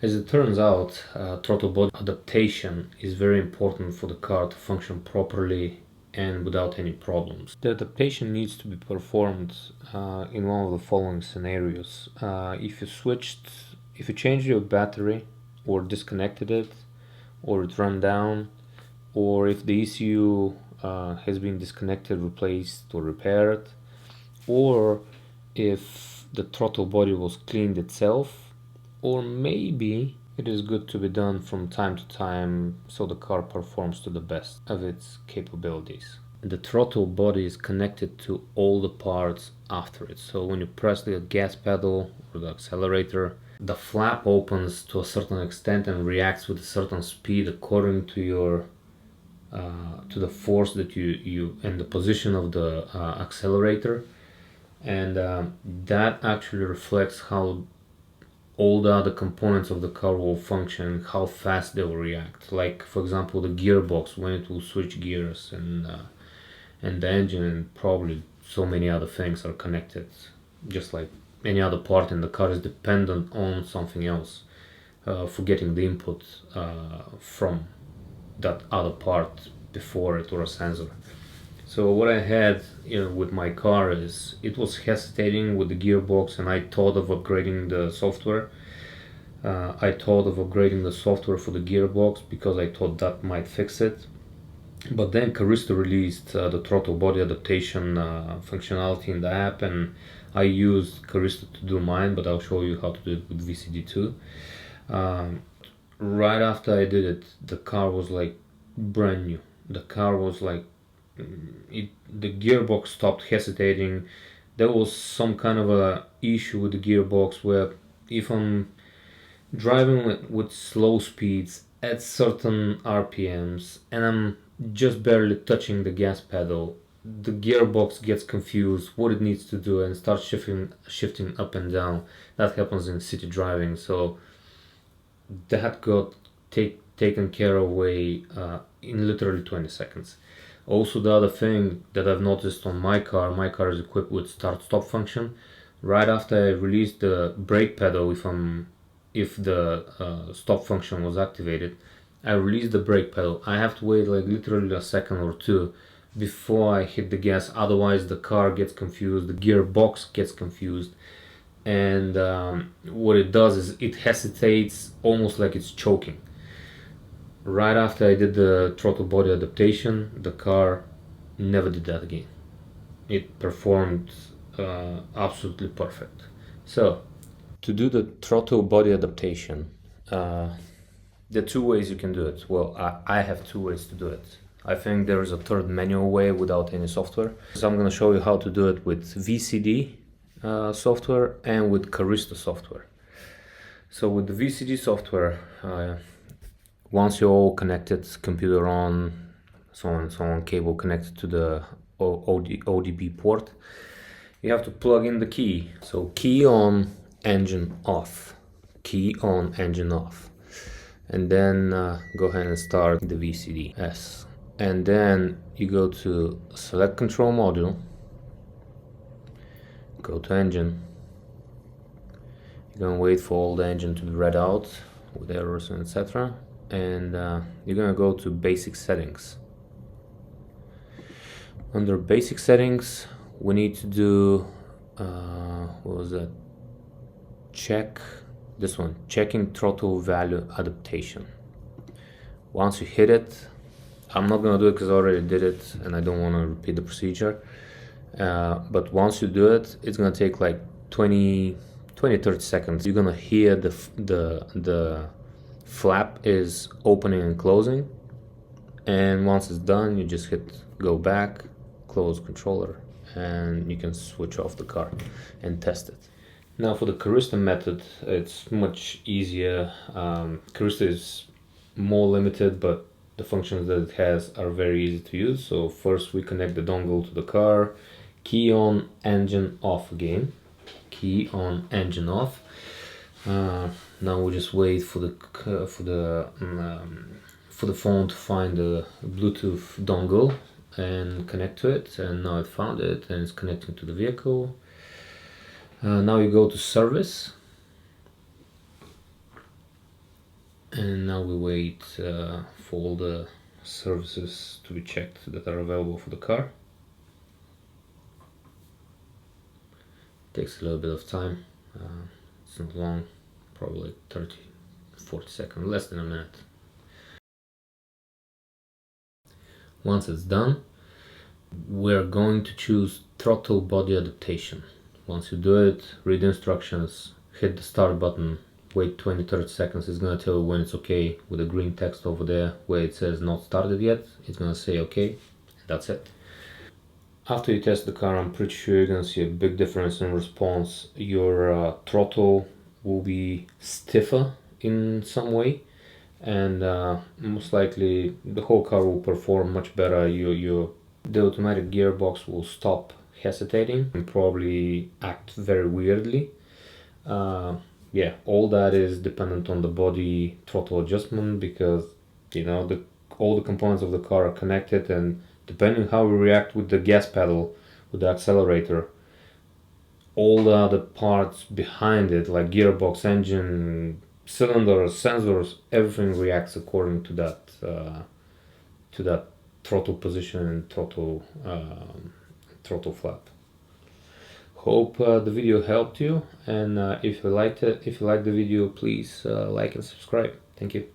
As it turns out, throttle body adaptation is very important for the car to function properly and without any problems. The adaptation needs to be performed in one of the following scenarios. If you changed your battery or disconnected it, or it ran down, or if the ECU has been disconnected, replaced, or repaired, or if the throttle body was cleaned itself, or maybe it is good to be done from time to time so the car performs to the best of its capabilities. The throttle body is connected to all the parts after it. So when you press the gas pedal or the accelerator, the flap opens to a certain extent and reacts with a certain speed according to your to the force that you and the position of the accelerator, and that actually reflects how all the other components of the car will function, how fast they will react. Like, for example, the gearbox, when it will switch gears, and the engine, and probably so many other things are connected. Just like any other part in the car is dependent on something else for getting the input from that other part before it, or a sensor. So what I had with my car is it was hesitating with the gearbox, and I thought of upgrading the software. I thought of upgrading the software for the gearbox because I thought that might fix it. But then Carista released the throttle body adaptation functionality in the app, and I used Carista to do mine, but I'll show you how to do it with VCD too. Right after I did it, the car was like brand new. The car was like, the gearbox stopped hesitating. There was some kind of a issue with the gearbox where if I'm driving with slow speeds at certain RPMs and I'm just barely touching the gas pedal, the gearbox gets confused what it needs to do and starts shifting up and down. That happens in city driving, so that got taken care of in literally 20 seconds. Also, the other thing that I've noticed on my car is equipped with start-stop function. Right after I released the brake pedal, if the stop function was activated, I release the brake pedal. I have to wait like literally a second or two before I hit the gas, otherwise the car gets confused, the gearbox gets confused, and what it does is it hesitates almost like it's choking. Right after I did the throttle body adaptation, the car never did that again. It performed absolutely perfect. So, to do the throttle body adaptation, there are two ways you can do it. Well, I have two ways to do it. I think there is a third manual way without any software. So I'm going to show you how to do it with VCD software and with Carista software. So with the VCD software, once you're all connected, computer on, so on and so on, cable connected to the ODB port, you have to plug in the key. So key on, engine off, key on, engine off, and then go ahead and start the VCD. And then you go to select control module, go to engine. You're gonna wait for all the engine to be read out with errors and etc. And you're gonna go to basic settings. Under basic settings, we need to do what was that? Check this one, checking throttle value adaptation. Once you hit it, I'm not gonna do it because I already did it and I don't want to repeat the procedure. But once you do it, it's gonna take like 20-30 seconds. You're gonna hear the flap is opening and closing, and once it's done, you just hit go back, close controller, and you can switch off the car and test it. Now for the Carista method, it's much easier. Carista is more limited, but the functions that it has are very easy to use. So first we connect the dongle to the car, key on, engine off again, key on, engine off. Now we just wait for the phone to find the Bluetooth dongle and connect to it, and now it found it and it's connecting to the vehicle. Now you go to service, And now we wait for all the services to be checked that are available for the car. Takes a little bit of time, it's not long, probably 30-40 seconds, less than a minute. Once it's done, we're going to choose Throttle Body Adaptation. Once you do it, read the instructions, hit the start button, wait 20-30 seconds. It's gonna tell you when it's okay with the green text over there where it says not started yet. It's gonna say okay, that's it. After you test the car, I'm pretty sure you're gonna see a big difference in response. Your throttle will be stiffer in some way, and most likely the whole car will perform much better. The automatic gearbox will stop hesitating and probably act very weirdly. Yeah, all that is dependent on the body throttle adjustment, because all the components of the car are connected, and depending how we react with the gas pedal, with the accelerator, all the other parts behind it, like gearbox, engine, cylinders, sensors, everything reacts according to that throttle position and throttle flap. Hope the video helped you, and if you liked the video, please like and subscribe. Thank you.